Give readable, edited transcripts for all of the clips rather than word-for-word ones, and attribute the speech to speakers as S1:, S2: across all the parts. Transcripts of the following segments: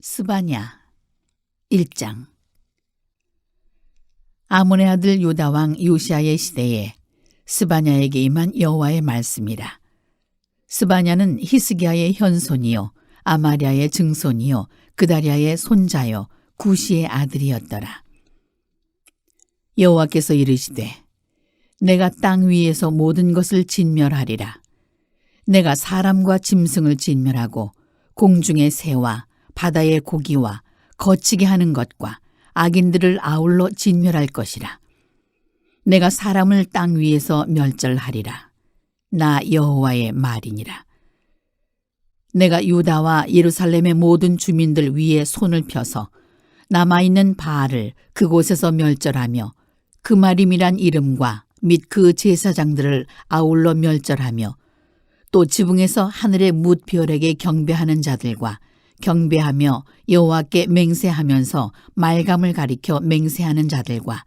S1: 스바냐 1장. 아몬의 아들 유다 왕 요시야의 시대에 스바냐에게 임한 여호와의 말씀이라. 스바냐는 히스기야의 현손이요 아마랴의 증손이요 그다랴의 손자요 구시의 아들이었더라. 여호와께서 이르시되 내가 땅 위에서 모든 것을 진멸하리라. 내가 사람과 짐승을 진멸하고 공중의 새와 바다의 고기와 거치게 하는 것과 악인들을 아울러 진멸할 것이라. 내가 사람을 땅 위에서 멸절하리라. 나 여호와의 말이니라. 내가 유다와 예루살렘의 모든 주민들 위에 손을 펴서 남아있는 바알을 그곳에서 멸절하며 그마림이란 이름과 및 그 제사장들을 아울러 멸절하며 또 지붕에서 하늘의 뭇별에게 경배하는 자들과 경배하며 여호와께 맹세하면서 말감을 가리켜 맹세하는 자들과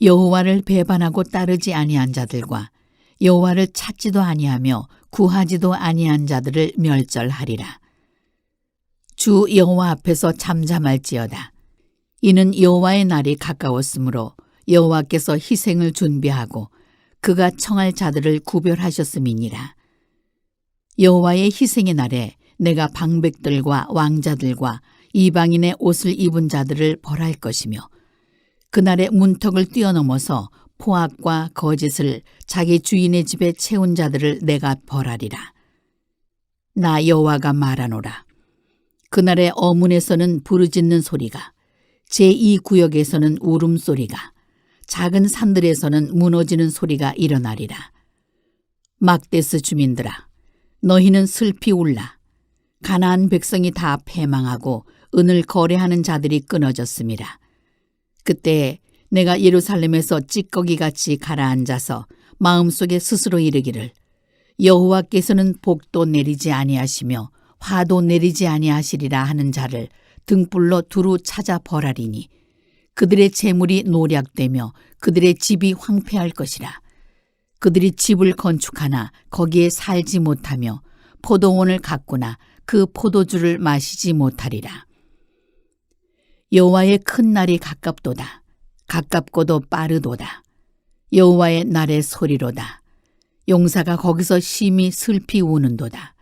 S1: 여호와를 배반하고 따르지 아니한 자들과 여호와를 찾지도 아니하며 구하지도 아니한 자들을 멸절하리라. 주 여호와 앞에서 잠잠할지어다. 이는 여호와의 날이 가까웠으므로 여호와께서 희생을 준비하고 그가 청할 자들을 구별하셨음이니라. 여호와의 희생의 날에 내가 방백들과 왕자들과 이방인의 옷을 입은 자들을 벌할 것이며 그날의 문턱을 뛰어넘어서 포악과 거짓을 자기 주인의 집에 채운 자들을 내가 벌하리라. 나 여호와가 말하노라. 그날의 어문에서는 부르짖는 소리가, 제2구역에서는 울음소리가, 작은 산들에서는 무너지는 소리가 일어나리라. 막데스 주민들아, 너희는 슬피 울라. 가나안 백성이 다 패망하고 은을 거래하는 자들이 끊어졌습니다. 그때 내가 예루살렘에서 찌꺼기같이 가라앉아서 마음속에 스스로 이르기를 여호와께서는 복도 내리지 아니하시며 화도 내리지 아니하시리라 하는 자를 등불로 두루 찾아 벌하리니 그들의 재물이 노략되며 그들의 집이 황폐할 것이라. 그들이 집을 건축하나 거기에 살지 못하며 포도원을 가꾸나 그 포도주를 마시지 못하리라. 여호와의 큰 날이 가깝도다. 가깝고도 빠르도다. 여호와의 날의 소리로다. 용사가 거기서 심히 슬피 우는도다.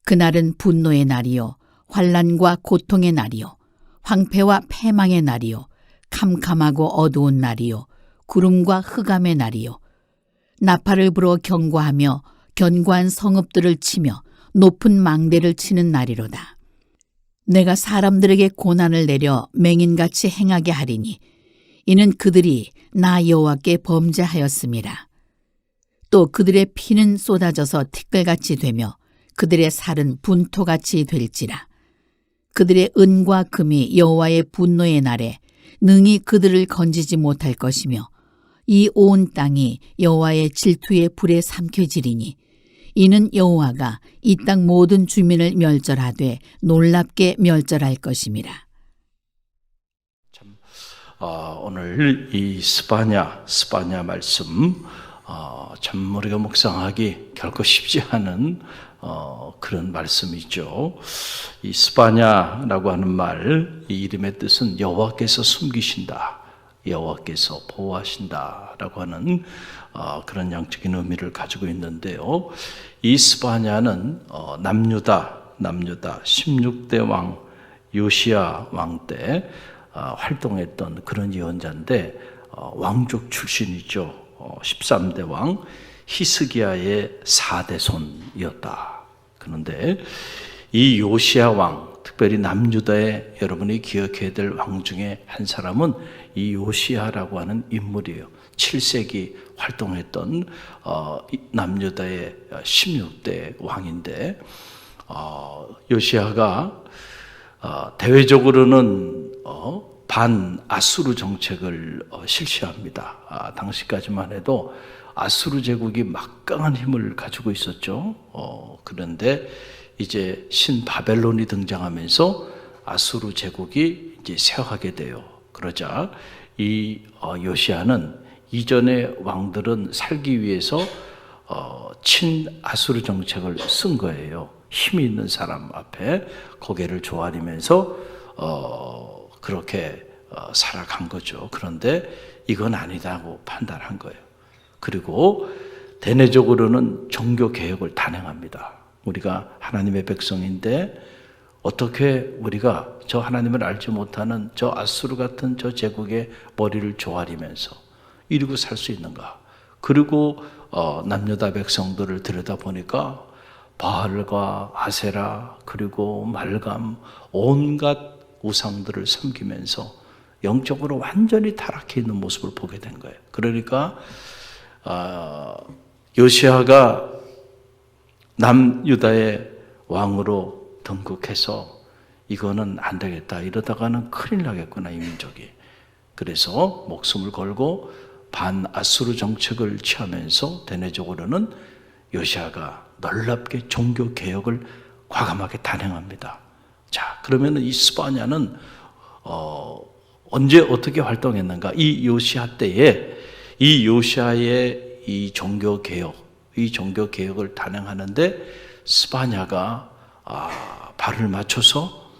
S1: 그날은 분노의 날이요 환난과 고통의 날이요 황폐와 패망의 날이요 캄캄하고 어두운 날이요 구름과 흑암의 날이요 나팔을 불어 경고하며 견고한 성읍들을 치며 높은 망대를 치는 날이로다. 내가 사람들에게 고난을 내려 맹인같이 행하게 하리니 이는 그들이 나 여호와께 범죄하였음이라. 또 그들의 피는 쏟아져서 티끌같이 되며 그들의 살은 분토같이 될지라. 그들의 은과 금이 여호와의 분노의 날에 능히 그들을 건지지 못할 것이며 이 온 땅이 여호와의 질투의 불에 삼켜지리니 이는 여호와가 이 땅 모든 주민을 멸절하되 놀랍게 멸절할 것임이라.
S2: 오늘 이 스바냐 말씀 참 우리가 묵상하기 결코 쉽지 않은 그런 말씀이죠. 이 스바냐라고 하는 말, 이 이름의 뜻은 여호와께서 숨기신다, 여호와께서 보호하신다라고 하는 그런 양적인 의미를 가지고 있는데요. 이 스바냐는 남유다 16대 왕 요시야 왕 때 활동했던 그런 예언자인데 왕족 출신이죠. 13대 왕 히스기야의 4대 손이었다. 그런데 이 요시야 왕, 특별히 남유다의 여러분이 기억해야 될 왕 중에 한 사람은 이 요시야라고 하는 인물이에요. 7세기 활동했던 남유다의 16대 왕인데 요시야가 대외적으로는 반아수르 정책을 실시합니다. 당시까지만 해도 아수르 제국이 막강한 힘을 가지고 있었죠. 그런데 이제 신바벨론이 등장하면서 아수르 제국이 이제 쇠하게 돼요. 그러자 이 요시야는 이전의 왕들은 살기 위해서 친아수르 정책을 쓴 거예요. 힘이 있는 사람 앞에 고개를 조아리면서 그렇게 살아간 거죠. 그런데 이건 아니다고 판단한 거예요. 그리고 대내적으로는 종교개혁을 단행합니다. 우리가 하나님의 백성인데 어떻게 우리가 저 하나님을 알지 못하는 저 아수르 같은 저 제국의 머리를 조아리면서 이러고 살 수 있는가? 그리고 남유다 백성들을 들여다보니까 바알과 아세라 그리고 말감 온갖 우상들을 섬기면서 영적으로 완전히 타락해 있는 모습을 보게 된 거예요. 그러니까 요시아가 남유다의 왕으로 등극해서 이거는 안 되겠다 이러다가는 큰일 나겠구나 이 민족이. 그래서 목숨을 걸고 반아수르 정책을 취하면서 대내적으로는 요시아가 놀랍게 종교 개혁을 과감하게 단행합니다. 자, 그러면 이 스바냐는 언제 어떻게 활동했는가? 이 요시아 때에 이 요시아의 이 종교 개혁을 단행하는데 스바냐가 발을 맞춰서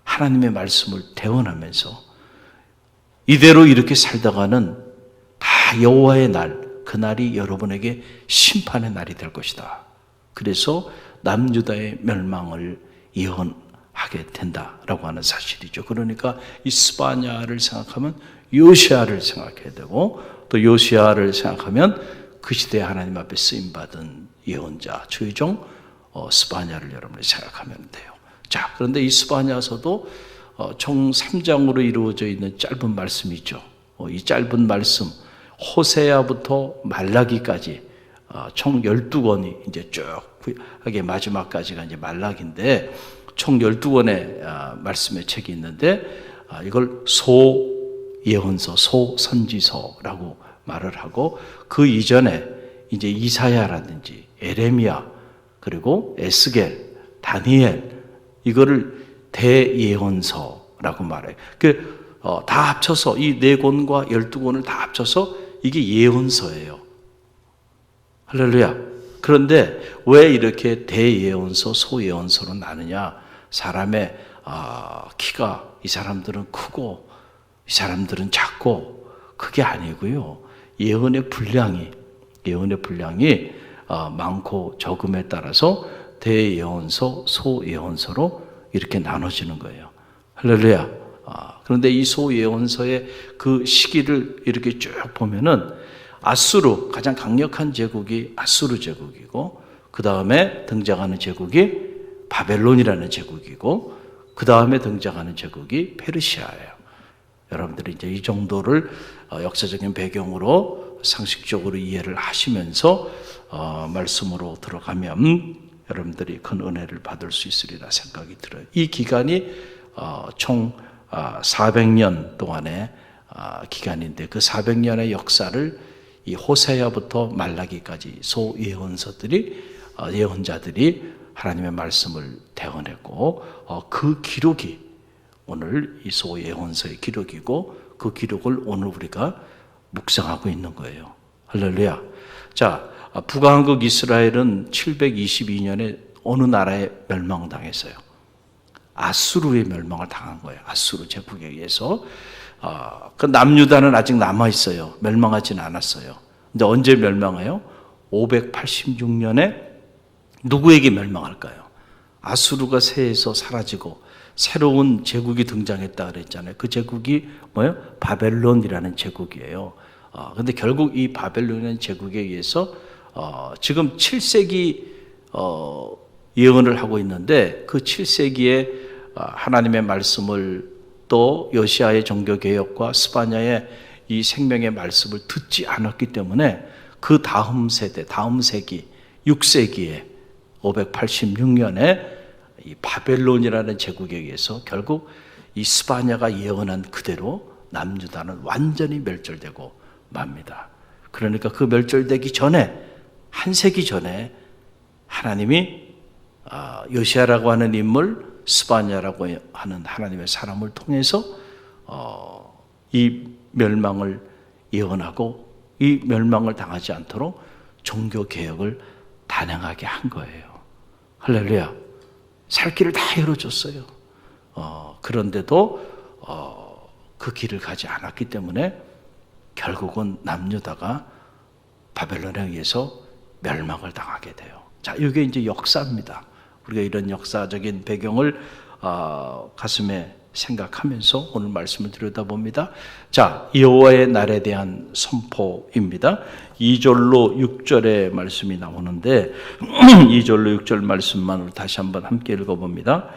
S2: 하나님의 말씀을 대언하면서 이대로 이렇게 살다가는 다 여호와의 날, 그날이 여러분에게 심판의 날이 될 것이다. 그래서 남유다의 멸망을 예언하게 된다라고 하는 사실이죠. 그러니까 이 스바냐를 생각하면 요시아를 생각해야 되고 또 요시아를 생각하면 그 시대에 하나님 앞에 쓰임받은 예언자, 주의 종 스바냐를 여러분이 생각하면 돼요. 자, 그런데 이 스바냐서도 총 3장으로 이루어져 있는 짧은 말씀이죠. 이 짧은 말씀, 호세아부터 말라기까지 총 12권이 이제 쭉 하게 마지막까지가 이제 말라기인데 총 12권의 말씀의 책이 있는데 이걸 소예언서, 소선지서라고 말을 하고 그 이전에 이제 이사야라든지 에레미야 그리고 에스겔, 다니엘 이거를 대예언서라고 말해요. 다 합쳐서 이 4권과 12권을 다 합쳐서 이게 예언서예요. 할렐루야. 그런데 왜 이렇게 대예언서, 소예언서로 나누냐? 사람의 키가 이 사람들은 크고 이 사람들은 작고 그게 아니고요. 예언의 분량이 많고 적음에 따라서 대예언서, 소예언서로 이렇게 나눠지는 거예요. 할렐루야. 그런데 이 소예언서의 그 시기를 이렇게 쭉 보면은 아수르, 가장 강력한 제국이 아수르 제국이고 그 다음에 등장하는 제국이 바벨론이라는 제국이고 그 다음에 등장하는 제국이 페르시아예요. 여러분들이 이제 이 정도를 역사적인 배경으로 상식적으로 이해를 하시면서 말씀으로 들어가면 여러분들이 큰 은혜를 받을 수 있으리라 생각이 들어요. 이 기간이 총 400년 동안의 기간인데 그 400년의 역사를 이 호세아부터 말라기까지 소예언서들이 예언자들이 하나님의 말씀을 대언했고 그 기록이 오늘 이 소예언서의 기록이고 그 기록을 오늘 우리가 묵상하고 있는 거예요. 할렐루야. 자, 북왕국 이스라엘은 722년에 어느 나라에 멸망당했어요. 아수르의 멸망을 당한 거예요. 아수르 제국에 의해서. 그 남유다는 아직 남아있어요. 멸망하지는 않았어요. 근데 언제 멸망해요? 586년에 누구에게 멸망할까요? 아수르가 새에서 사라지고 새로운 제국이 등장했다 그랬잖아요. 그 제국이 뭐예요? 바벨론이라는 제국이에요. 근데 결국 이 바벨론이라는 제국에 의해서 지금 7세기 예언을 하고 있는데 그 7세기에 하나님의 말씀을 또 요시아의 종교개혁과 스바냐의 이 생명의 말씀을 듣지 않았기 때문에 그 다음 세대, 다음 세기 6세기에 586년에 이 바벨론이라는 제국에 의해서 결국 이 스바냐가 예언한 그대로 남유다는 완전히 멸절되고 맙니다. 그러니까 그 멸절되기 전에 한 세기 전에 하나님이 요시아라고 하는 인물, 스바냐라고 하는 하나님의 사람을 통해서 이 멸망을 예언하고 이 멸망을 당하지 않도록 종교 개혁을 단행하게 한 거예요. 할렐루야. 살 길을 다 열어줬어요. 그런데도 그 길을 가지 않았기 때문에 결국은 남유다가 바벨론에 의해서 멸망을 당하게 돼요. 자, 이게 이제 역사입니다. 우리가 이런 역사적인 배경을 가슴에 생각하면서 오늘 말씀을 들여다봅니다. 자, 여호와의 날에 대한 선포입니다. 2절로 6절의 말씀이 나오는데 2절로 6절 말씀만으로 다시 한번 함께 읽어봅니다.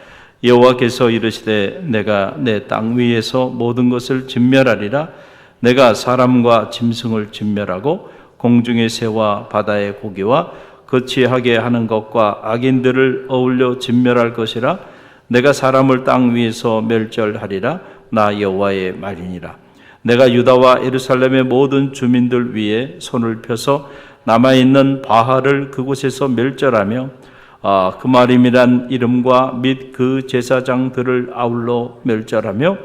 S2: 여호와께서 이르시되 내가 내 땅 위에서 모든 것을 진멸하리라. 내가 사람과 짐승을 진멸하고 공중의 새와 바다의 고기와 거치하게 하는 것과 악인들을 어울려 진멸할 것이라. 내가 사람을 땅 위에서 멸절하리라. 나 여호와의 말이니라. 내가 유다와 예루살렘의 모든 주민들 위에 손을 펴서 남아있는 바알을 그곳에서 멸절하며 그 말임이란 이름과 및 그 제사장들을 아울러 멸절하며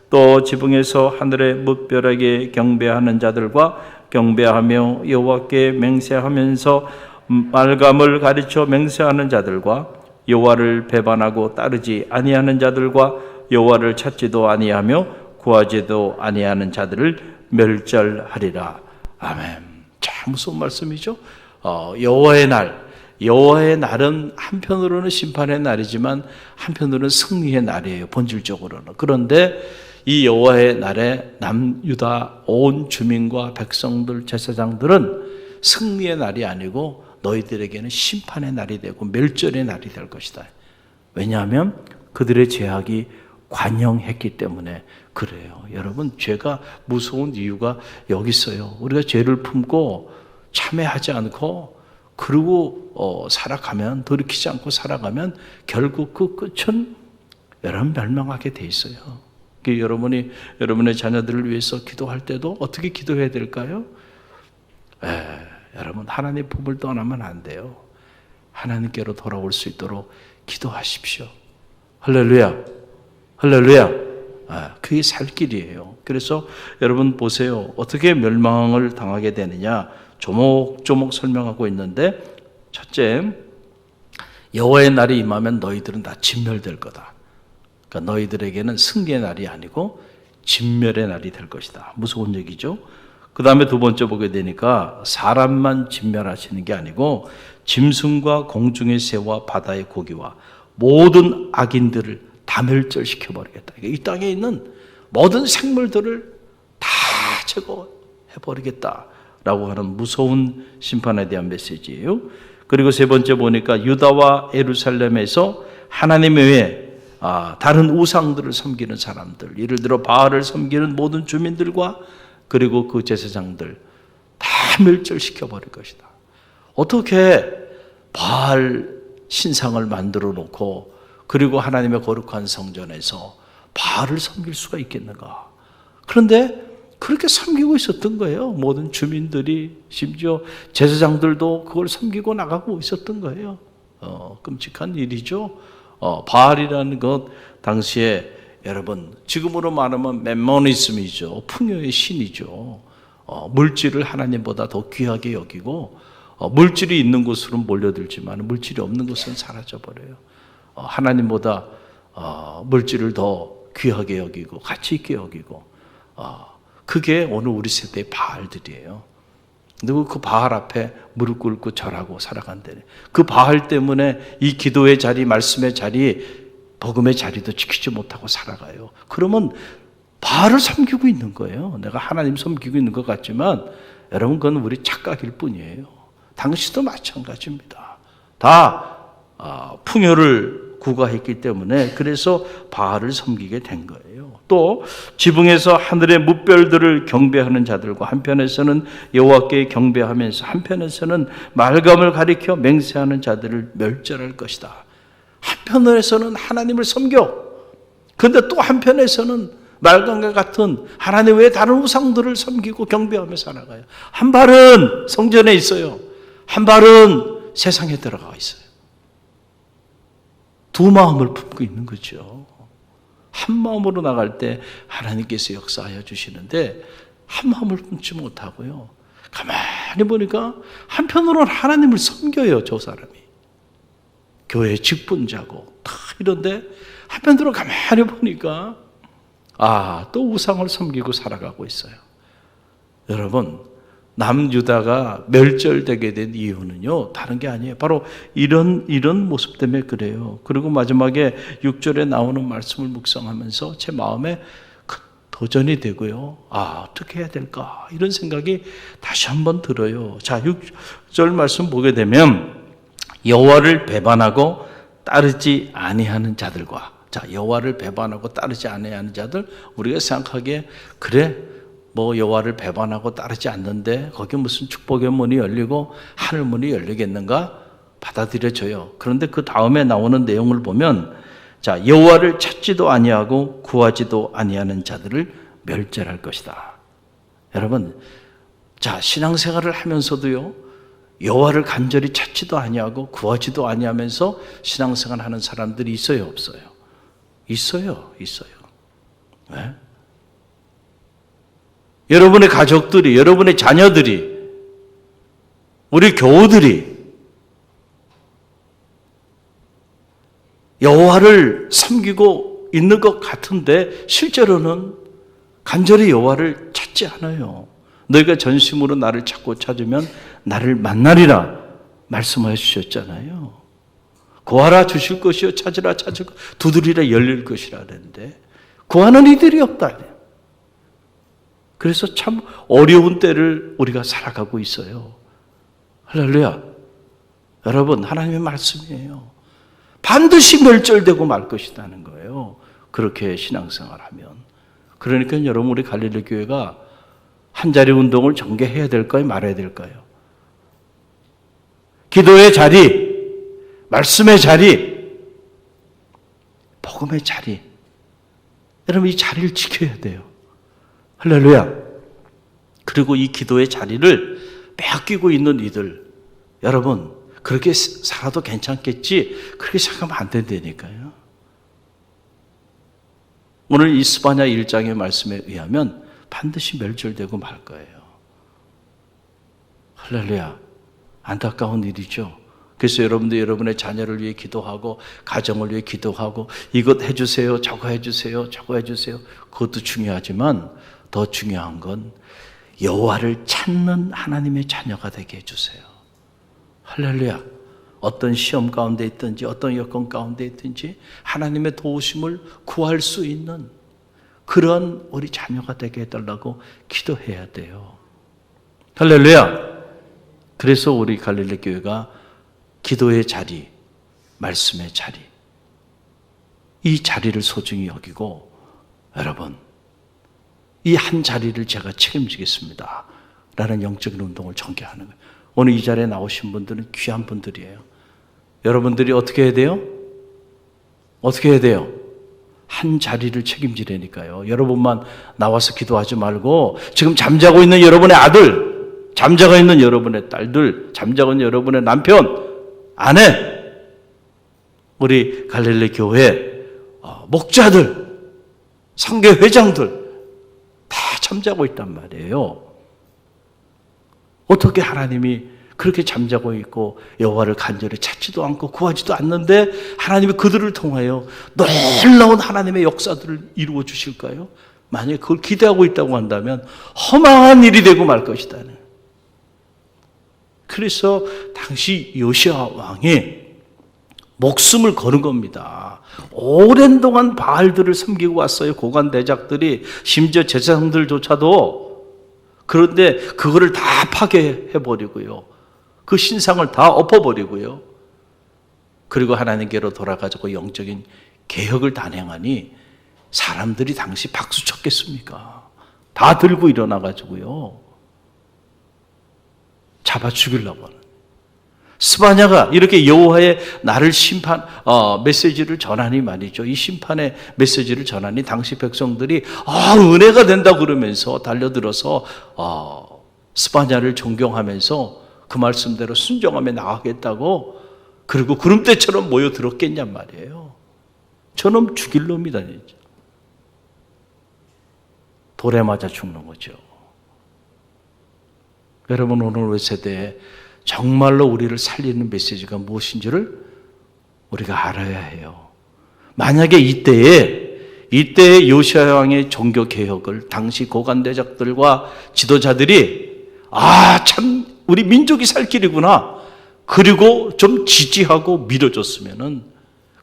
S2: 또 지붕에서 하늘의 뭇별에게 경배하는 자들과 경배하며 여호와께 맹세하면서 말감을 가르쳐 맹세하는 자들과 여호와를 배반하고 따르지 아니하는 자들과 여호와를 찾지도 아니하며 구하지도 아니하는 자들을 멸절하리라. 아멘. 참 무서운 말씀이죠. 여호와의 날, 여호와의 날은 한편으로는 심판의 날이지만 한편으로는 승리의 날이에요. 본질적으로는. 그런데 이 여호와의 날에 남유다 온 주민과 백성들, 제사장들은 승리의 날이 아니고 너희들에게는 심판의 날이 되고 멸절의 날이 될 것이다. 왜냐하면 그들의 죄악이 관영했기 때문에 그래요. 여러분, 죄가 무서운 이유가 여기 있어요. 우리가 죄를 품고 참회하지 않고 그러고 살아가면, 돌이키지 않고 살아가면 결국 그 끝은 여러분 멸망하게 돼 있어요. 여러분이 여러분의 자녀들을 위해서 기도할 때도 어떻게 기도해야 될까요? 여러분, 하나님 품을 떠나면 안 돼요. 하나님께로 돌아올 수 있도록 기도하십시오. 할렐루야, 할렐루야. 그게 살 길이에요. 그래서 여러분 보세요. 어떻게 멸망을 당하게 되느냐? 조목조목 설명하고 있는데, 첫째, 여호와의 날이 임하면 너희들은 다 진멸될 거다. 그러니까 너희들에게는 승리의 날이 아니고 진멸의 날이 될 것이다. 무서운 얘기죠. 그 다음에 두 번째 보게 되니까 사람만 진멸하시는 게 아니고 짐승과 공중의 새와 바다의 고기와 모든 악인들을 다 멸절시켜버리겠다. 이 땅에 있는 모든 생물들을 다 제거해버리겠다라고 하는 무서운 심판에 대한 메시지예요. 그리고 세 번째 보니까 유다와 예루살렘에서 하나님 외에 다른 우상들을 섬기는 사람들, 예를 들어 바알을 섬기는 모든 주민들과 그리고 그 제사장들 다 멸절시켜버릴 것이다. 어떻게 바알 신상을 만들어 놓고 그리고 하나님의 거룩한 성전에서 바알을 섬길 수가 있겠는가? 그런데 그렇게 섬기고 있었던 거예요. 모든 주민들이, 심지어 제사장들도 그걸 섬기고 나가고 있었던 거예요. 끔찍한 일이죠. 바알이라는 것 당시에 여러분 지금으로 말하면 멤모니즘이죠. 풍요의 신이죠. 물질을 하나님보다 더 귀하게 여기고 물질이 있는 곳으로 몰려들지만 물질이 없는 곳은 사라져버려요. 하나님보다 물질을 더 귀하게 여기고 가치 있게 여기고 그게 오늘 우리 세대의 바알들이에요. 누구 그 바알 앞에 무릎 꿇고 절하고 살아간다네. 그 바알 때문에 이 기도의 자리, 말씀의 자리, 복음의 자리도 지키지 못하고 살아가요. 그러면 바알을 섬기고 있는 거예요. 내가 하나님 섬기고 있는 것 같지만 여러분 그건 우리 착각일 뿐이에요. 당시도 마찬가지입니다. 다 풍요를 구가했기 때문에 그래서 바알을 섬기게 된 거예요. 또 지붕에서 하늘의 뭇별들을 경배하는 자들과 한편에서는 여호와께 경배하면서 한편에서는 말감을 가리켜 맹세하는 자들을 멸절할 것이다. 한편에서는 하나님을 섬겨. 그런데 또 한편에서는 말감과 같은 하나님 외에 다른 우상들을 섬기고 경배하며 살아가요. 한 발은 성전에 있어요. 한 발은 세상에 들어가 있어요. 두 마음을 품고 있는 거죠. 한 마음으로 나갈 때 하나님께서 역사하여 주시는데 한 마음을 품지 못하고요. 가만히 보니까 한편으로는 하나님을 섬겨요. 저 사람이. 교회 직분자고 다 이런데 한편으로 가만히 보니까 또 우상을 섬기고 살아가고 있어요. 여러분, 남유다가 멸절되게 된 이유는요, 다른 게 아니에요. 바로 이런 모습 때문에 그래요. 그리고 마지막에 6절에 나오는 말씀을 묵상하면서 제 마음에 큰 도전이 되고요. 어떻게 해야 될까? 이런 생각이 다시 한번 들어요. 자, 6절 말씀 보게 되면 여호와를 배반하고 따르지 아니하는 자들과, 자, 여호와를 배반하고 따르지 아니하는 자들, 우리가 생각하기에 그래, 여호와를 배반하고 따르지 않는데 거기 무슨 축복의 문이 열리고 하늘 문이 열리겠는가? 받아들여져요. 그런데 그 다음에 나오는 내용을 보면, 자, 여호와를 찾지도 아니하고 구하지도 아니하는 자들을 멸절할 것이다. 여러분, 자, 신앙생활을 하면서도요, 여호와를 간절히 찾지도 아니하고 구하지도 아니하면서 신앙생활 하는 사람들이 있어요, 없어요? 있어요. 왜? 여러분의 가족들이, 여러분의 자녀들이, 우리 교우들이 여호와를 섬기고 있는 것 같은데 실제로는 간절히 여호와를 찾지 않아요. 너희가 전심으로 나를 찾으면 나를 만나리라 말씀하여 주셨잖아요. 구하라 주실 것이요, 찾으라 찾을 것, 두드리라 열릴 것이라 그랬는데 구하는 이들이 없다. 그래서 참 어려운 때를 우리가 살아가고 있어요. 할렐루야. 여러분, 하나님의 말씀이에요. 반드시 멸절되고 말 것이라는 거예요. 그렇게 신앙생활하면. 그러니까 여러분, 우리 갈릴리 교회가 한자리 운동을 전개해야 될까요? 말아야 될까요? 기도의 자리, 말씀의 자리, 복음의 자리. 여러분, 이 자리를 지켜야 돼요. 할렐루야. 그리고 이 기도의 자리를 빼앗기고 있는 이들, 여러분, 그렇게 살아도 괜찮겠지, 그렇게 생각하면 안 된다니까요. 오늘 이스바냐 1장의 말씀에 의하면 반드시 멸절되고 말 거예요. 할렐루야. 안타까운 일이죠. 그래서 여러분들 여러분의 자녀를 위해 기도하고 가정을 위해 기도하고 이것 해주세요, 저거 해주세요, 저거 해주세요. 그것도 중요하지만 더 중요한 건 여호와를 찾는 하나님의 자녀가 되게 해주세요. 할렐루야. 어떤 시험 가운데 있든지 어떤 여건 가운데 있든지 하나님의 도우심을 구할 수 있는 그런 우리 자녀가 되게 해달라고 기도해야 돼요. 할렐루야. 그래서 우리 갈릴리 교회가 기도의 자리, 말씀의 자리, 이 자리를 소중히 여기고, 여러분, 이 한 자리를 제가 책임지겠습니다 라는 영적인 운동을 전개하는 거예요. 오늘 이 자리에 나오신 분들은 귀한 분들이에요. 여러분들이 어떻게 해야 돼요? 어떻게 해야 돼요? 한 자리를 책임지라니까요. 여러분만 나와서 기도하지 말고 지금 잠자고 있는 여러분의 아들, 잠자고 있는 여러분의 딸들, 잠자고 있는 여러분의 남편, 아내, 우리 갈릴리 교회 목자들, 성교 회장들 다 잠자고 있단 말이에요. 어떻게 하나님이 그렇게 잠자고 있고 여호와를 간절히 찾지도 않고 구하지도 않는데 하나님이 그들을 통하여 놀라운 하나님의 역사들을 이루어 주실까요? 만약에 그걸 기대하고 있다고 한다면 허망한 일이 되고 말 것이다. 그래서 당시 요시아 왕이 목숨을 거는 겁니다. 오랜 동안 바알들을 섬기고 왔어요. 고관 대작들이, 심지어 제사장들조차도. 그런데 그거를 다 파괴해버리고요. 그 신상을 다 엎어버리고요. 그리고 하나님께로 돌아가지고 영적인 개혁을 단행하니 사람들이 당시 박수 쳤겠습니까? 다 들고 일어나가지고요. 잡아 죽이려고 하는. 스바냐가 이렇게 여호와의 나를 메시지를 전하니 말이죠. 이 심판의 메시지를 전하니 당시 백성들이 은혜가 된다 그러면서 달려들어서 스바냐를 존경하면서 그 말씀대로 순종하며 나가겠다고, 그리고 구름대처럼 모여들었겠냔 말이에요. 저놈 죽일 놈이다. 돌에 맞아 죽는 거죠. 여러분, 오늘 우리 세대에 정말로 우리를 살리는 메시지가 무엇인지를 우리가 알아야 해요. 만약에 이때의 요시야 왕의 종교 개혁을 당시 고관대적들과 지도자들이 참 우리 민족이 살 길이구나, 그리고 좀 지지하고 밀어줬으면은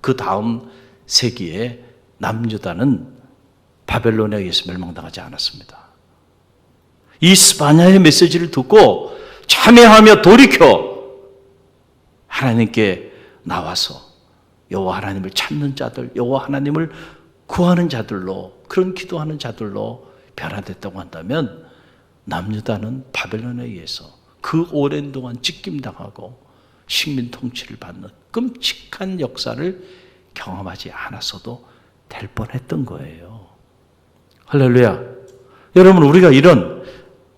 S2: 그 다음 세기에 남유다는 바벨론에 의해서 멸망당하지 않았습니다. 이 스바냐의 메시지를 듣고 참회하며 돌이켜 하나님께 나와서 여호와 하나님을 찾는 자들, 여호와 하나님을 구하는 자들로, 그런 기도하는 자들로 변화됐다고 한다면 남유다는 바벨론에 의해서 그 오랜 동안 찢김당하고 식민 통치를 받는 끔찍한 역사를 경험하지 않았어도 될 뻔했던 거예요. 할렐루야. 여러분, 우리가 이런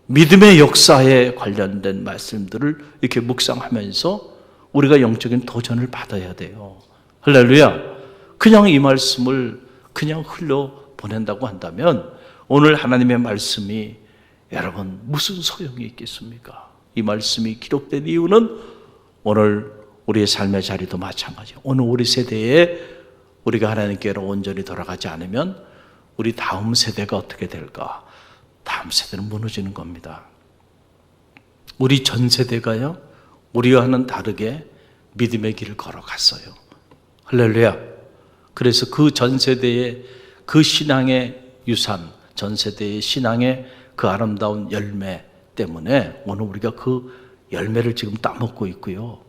S2: 믿음의 역사에 관련된 말씀들을 이렇게 묵상하면서 우리가 영적인 도전을 받아야 돼요. 할렐루야. 그냥 이 말씀을 그냥 흘려보낸다고 한다면 오늘 하나님의 말씀이 여러분 무슨 소용이 있겠습니까? 이 말씀이 기록된 이유는 오늘 우리의 삶의 자리도 마찬가지예요. 오늘 우리 세대에 우리가 하나님께로 온전히 돌아가지 않으면 우리 다음 세대가 어떻게 될까? 다음 세대는 무너지는 겁니다. 우리 전 세대가요, 우리와는 다르게 믿음의 길을 걸어갔어요. 할렐루야. 그래서 그 전 세대의 그 신앙의 유산, 전 세대의 신앙의 그 아름다운 열매 때문에 오늘 우리가 그 열매를 지금 따먹고 있고요.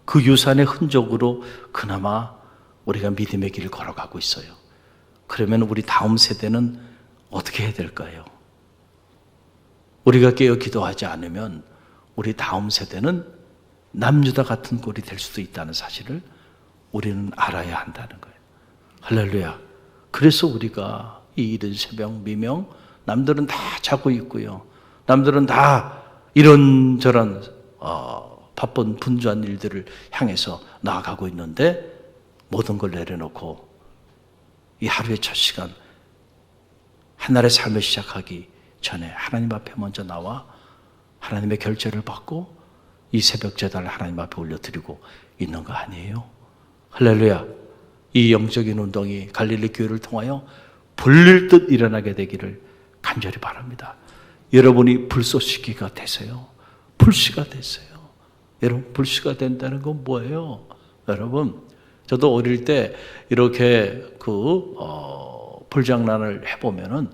S2: 그 유산의 흔적으로 그나마 우리가 믿음의 길을 걸어가고 있어요. 그러면 우리 다음 세대는 어떻게 해야 될까요? 우리가 깨어 기도하지 않으면 우리 다음 세대는 남유다 같은 꼴이 될 수도 있다는 사실을 우리는 알아야 한다는 거예요. 할렐루야. 그래서 우리가 이 이른 새벽 미명, 남들은 다 자고 있고요, 남들은 다 이런저런 바쁜 분주한 일들을 향해서 나아가고 있는데 모든 걸 내려놓고 이 하루의 첫 시간, 한날의 삶을 시작하기 전에 하나님 앞에 먼저 나와 하나님의 결제를 받고 이 새벽 제단을 하나님 앞에 올려드리고 있는 거 아니에요? 할렐루야. 이 영적인 운동이 갈릴리 교회를 통하여 불릴 듯 일어나게 되기를 간절히 바랍니다. 여러분이 불쏘시기가 되세요. 불씨가 되세요. 여러분, 불씨가 된다는 건 뭐예요? 여러분, 저도 어릴 때 이렇게 불장난을 해보면은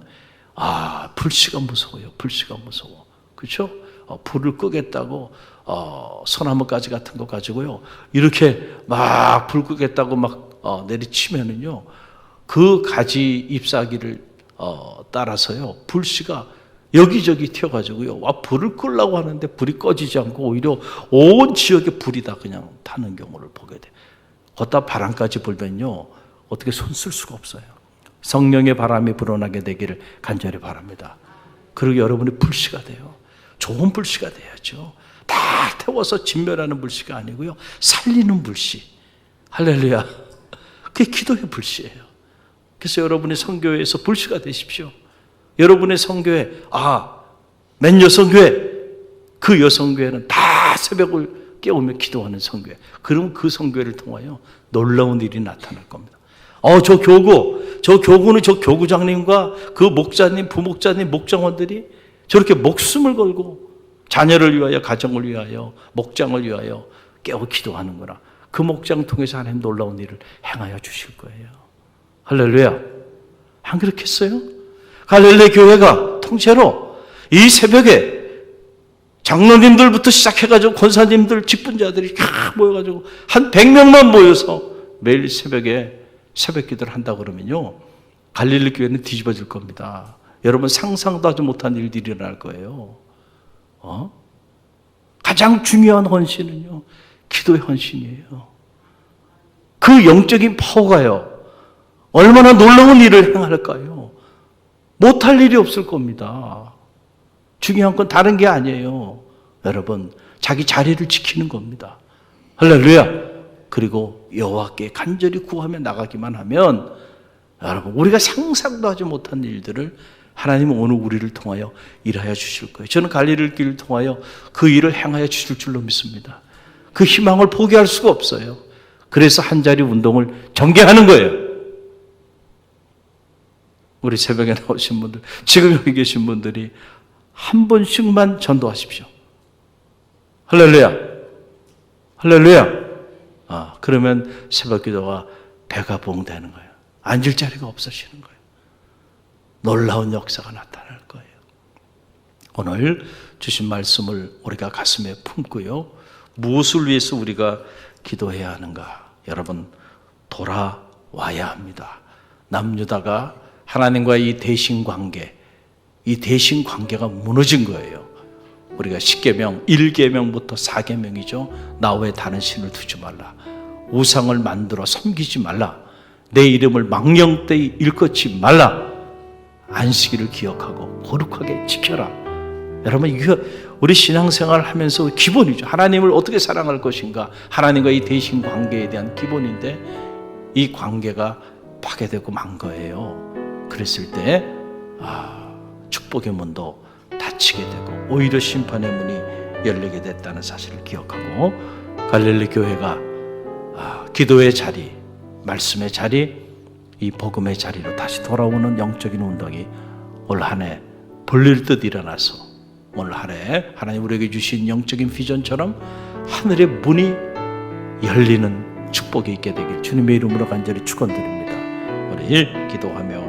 S2: 불씨가 무서워요. 불씨가 무서워. 그렇죠? 불을 끄겠다고 소나무가지 같은 거 가지고요, 이렇게 막 불 끄겠다고 막 내리치면은요, 그 가지 잎사귀를 따라서요, 불씨가 여기저기 튀어가지고요, 불을 끄려고 하는데 불이 꺼지지 않고 오히려 온 지역에 불이 다 그냥 타는 경우를 보게 돼요. 걷다 바람까지 불면요, 어떻게 손 쓸 수가 없어요. 성령의 바람이 불어나게 되기를 간절히 바랍니다. 그리고 여러분이 불씨가 돼요. 좋은 불씨가 돼야죠. 다 태워서 진멸하는 불씨가 아니고요, 살리는 불씨. 할렐루야. 그게 기도의 불씨예요. 그래서 여러분이 선교회에서 불씨가 되십시오. 여러분의 선교회, 맨 여성교회, 그 여성교회는 다 새벽을 깨우며 기도하는 선교회. 그럼 그 선교회를 통하여 놀라운 일이 나타날 겁니다. 저 교구는 저 교구장님과 그 목자님, 부목자님, 목장원들이 저렇게 목숨을 걸고 자녀를 위하여, 가정을 위하여, 목장을 위하여 깨어 기도하는구나. 그 목장 통해서 하나님 놀라운 일을 행하여 주실 거예요. 할렐루야. 안 그렇겠어요? 갈릴리 교회가 통째로 이 새벽에 장로님들부터 시작해가지고 권사님들, 직분자들이 다 모여가지고 한 100명만 모여서 매일 새벽에 새벽 기도를 한다고 그러면요, 갈릴리 교회는 뒤집어질 겁니다. 여러분, 상상도 하지 못한 일들이 일어날 거예요. 가장 중요한 헌신은요, 기도의 헌신이에요. 그 영적인 파워가요, 얼마나 놀라운 일을 행할까요? 못할 일이 없을 겁니다. 중요한 건 다른 게 아니에요. 여러분, 자기 자리를 지키는 겁니다. 할렐루야. 그리고 여호와께 간절히 구하며 나가기만 하면 여러분, 우리가 상상도 하지 못한 일들을 하나님은 오늘 우리를 통하여 일하여 주실 거예요. 저는 갈릴리 길을 통하여 그 일을 행하여 주실 줄로 믿습니다. 그 희망을 포기할 수가 없어요. 그래서 한 자리 운동을 전개하는 거예요. 우리 새벽에 나오신 분들, 지금 여기 계신 분들이 한 번씩만 전도하십시오. 할렐루야. 할렐루야. 그러면 새벽 기도가 배가 부응되는 거예요. 앉을 자리가 없어지는 거예요. 놀라운 역사가 나타날 거예요. 오늘 주신 말씀을 우리가 가슴에 품고요. 무엇을 위해서 우리가 기도해야 하는가? 여러분, 돌아와야 합니다. 남유다가 하나님과의 이 대신관계, 이 대신관계가 무너진 거예요. 우리가 10계명, 1계명부터 4계명이죠. 나 외에 다른 신을 두지 말라. 우상을 만들어 섬기지 말라. 내 이름을 망령되이 일컫지 말라. 안식일을 기억하고 거룩하게 지켜라. 여러분, 이거 우리 신앙생활을 하면서 기본이죠. 하나님을 어떻게 사랑할 것인가, 하나님과 이 대신 관계에 대한 기본인데 이 관계가 파괴되고 만 거예요. 그랬을 때 축복의 문도 닫히게 되고 오히려 심판의 문이 열리게 됐다는 사실을 기억하고, 갈릴리 교회가 기도의 자리, 말씀의 자리, 이 복음의 자리로 다시 돌아오는 영적인 운동이 올 한 해 불릴 듯 일어나서 올 한 해 하나님 우리에게 주신 영적인 비전처럼 하늘의 문이 열리는 축복이 있게 되길 주님의 이름으로 간절히 축원드립니다. 우리 기도하며